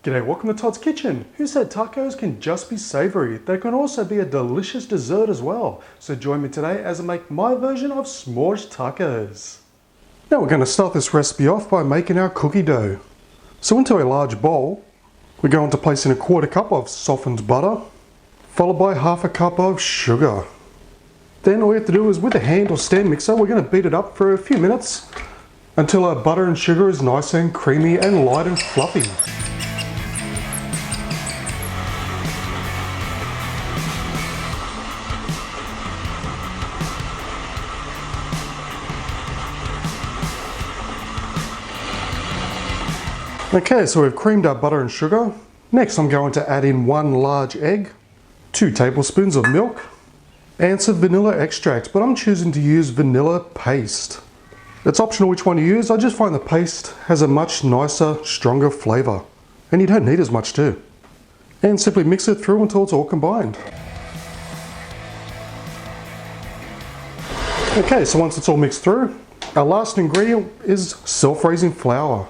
G'day, welcome to Todd's Kitchen. Who said tacos can just be savory? They can also be a delicious dessert as well. So join me today as I make my version of s'mores tacos. Now we're going to start this recipe off by making our cookie dough. So into a large bowl, we're going to place in a 1/4 cup of softened butter, followed by 1/2 cup of sugar. Then all we have to do is with a hand or stand mixer, we're going to beat it up for a few minutes until our butter and sugar is nice and creamy and light and fluffy. Okay, so we've creamed our butter and sugar. Next I'm going to add in 1 large egg, 2 tablespoons of milk, and some vanilla extract, but I'm choosing to use vanilla paste. It's optional which one you use. I just find the paste has a much nicer, stronger flavour, and you don't need as much too. And simply mix it through until it's all combined. Okay, so once it's all mixed through, our last ingredient is self-raising flour.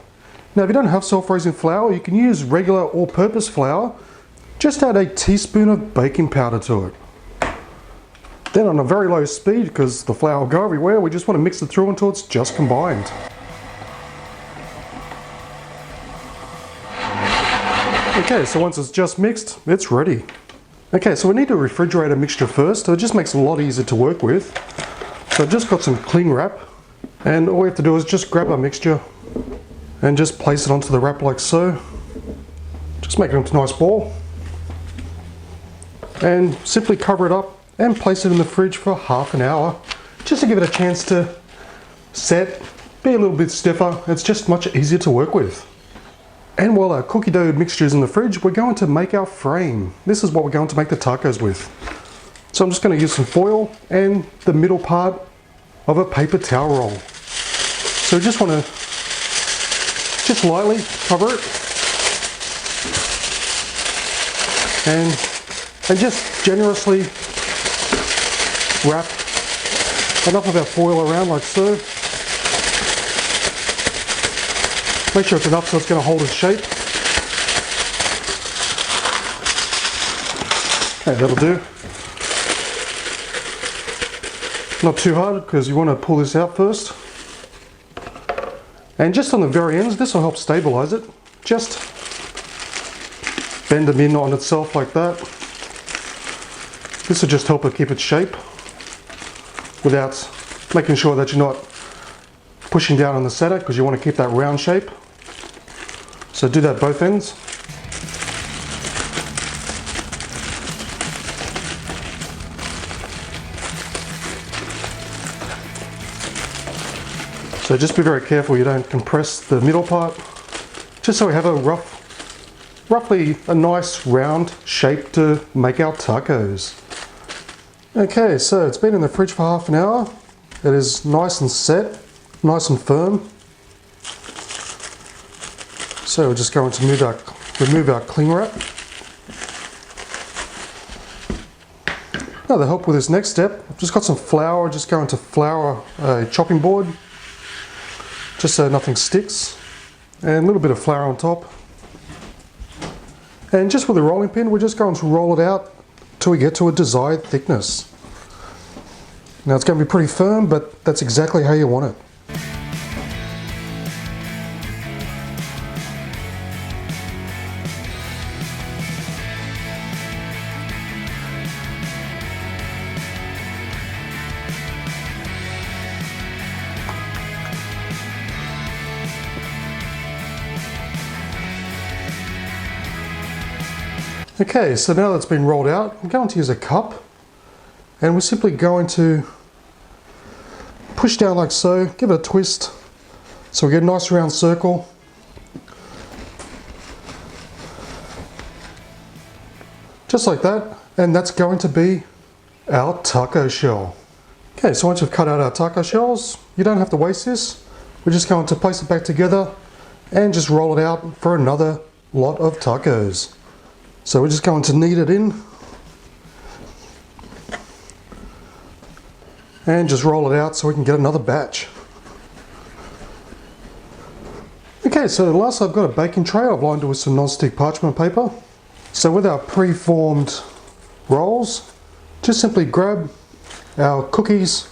Now if you don't have self-raising flour, you can use regular all-purpose flour. Just add a teaspoon of baking powder to it. Then on a very low speed, because the flour will go everywhere, we just want to mix it through until it's just combined. Okay, so once it's just mixed, it's ready. Okay, so we need to refrigerate a mixture first, so it just makes it a lot easier to work with. So I've just got some cling wrap, and all we have to do is just grab our mixture and just place it onto the wrap like so. Just make it into a nice ball. And simply cover it up and place it in the fridge for ½ an hour, just to give it a chance to set, be a little bit stiffer. It's just much easier to work with. And while our cookie dough mixture is in the fridge, we're going to make our frame. This is what we're going to make the tacos with. So I'm just going to use some foil and the middle part of a paper towel roll. So we just want to just lightly cover it and just generously wrap enough of our foil around like so. Make sure it's enough so it's going to hold its shape. Okay, that'll do. Not too hard because you want to pull this out first. And just on the very ends, this will help stabilize it. Just bend them in on itself like that. This will just help it keep its shape without making sure that you're not pushing down on the center, because you want to keep that round shape. So do that both ends. So just be very careful you don't compress the middle part, just so we have a roughly a nice round shape to make our tacos. Okay, so it's been in the fridge for ½ an hour. It is nice and set, nice and firm. So we're just going to remove our cling wrap. Now to help with this next step, I've just got some flour, just going to flour a chopping board, just so nothing sticks, and a little bit of flour on top. And just with a rolling pin, we're just going to roll it out till we get to a desired thickness. Now it's going to be pretty firm, but that's exactly how you want it. Okay, so now that's been rolled out, I'm going to use a cup, and we're simply going to push down like so, give it a twist, so we get a nice round circle. Just like that, and that's going to be our taco shell. Okay, so once we've cut out our taco shells, you don't have to waste this. We're just going to place it back together and just roll it out for another lot of tacos. So we're just going to knead it in and just roll it out so we can get another batch. Okay, Okay, so last I've got a baking tray. I've lined it with some non-stick parchment paper. So with our pre-formed rolls, just simply grab our cookies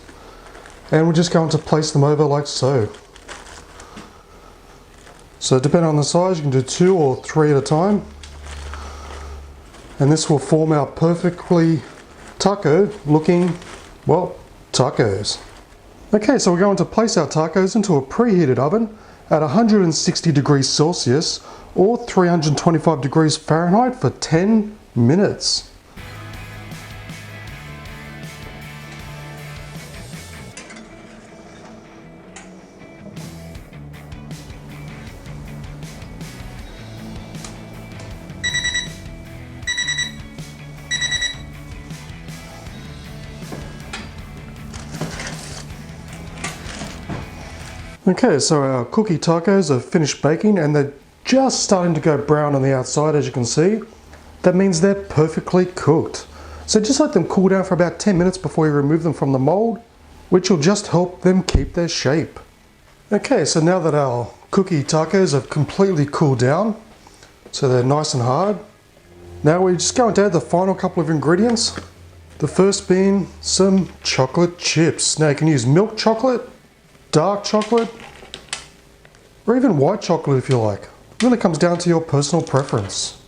and we're just going to place them over like so. So depending on the size, you can do 2 or 3 at a time. And this will form our perfectly taco looking, well, tacos. Okay, so we're going to place our tacos into a preheated oven at 160 degrees Celsius or 325 degrees Fahrenheit for 10 minutes. Okay, so our cookie tacos are finished baking and they're just starting to go brown on the outside, as you can see. That means they're perfectly cooked. So just let them cool down for about 10 minutes before you remove them from the mold, which will just help them keep their shape. Okay, so now that our cookie tacos have completely cooled down, so they're nice and hard, now we're just going to add the final couple of ingredients. The first being some chocolate chips. Now you can use milk chocolate, dark chocolate, or even white chocolate if you like. It really comes down to your personal preference.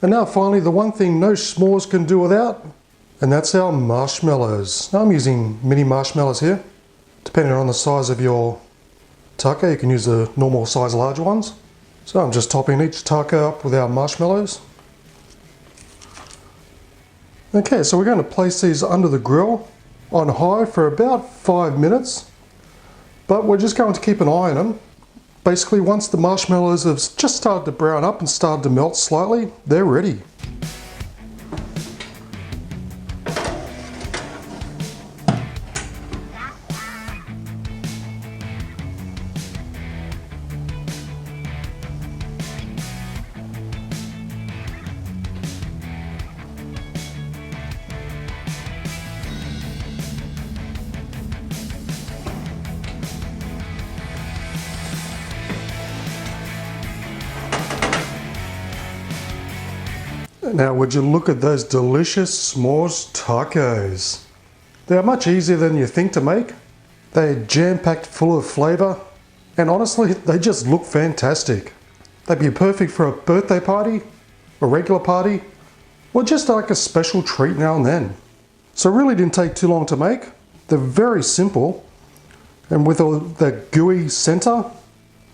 And now finally, the one thing no s'mores can do without, and that's our marshmallows. Now I'm using mini marshmallows here. Depending on the size of your taco, you can use the normal size large ones. So I'm just topping each taco up with our marshmallows. Okay, so we're going to place these under the grill on high for about 5 minutes. But we're just going to keep an eye on them. Basically, once the marshmallows have just started to brown up and started to melt slightly, they're ready. Now would you look at those delicious s'mores tacos. They are much easier than you think to make. They're jam-packed full of flavour, and honestly they just look fantastic. They'd be perfect for a birthday party, a regular party, or just like a special treat now and then. So it really didn't take too long to make. They're very simple, and with all that gooey centre,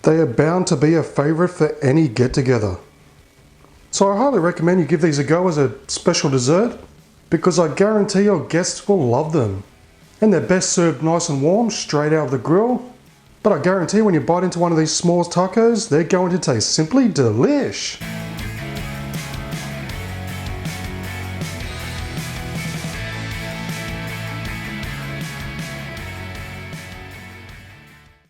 they are bound to be a favourite for any get-together. So I highly recommend you give these a go as a special dessert, because I guarantee your guests will love them. And they're best served nice and warm, straight out of the grill. But I guarantee when you bite into one of these s'mores tacos, they're going to taste simply delish.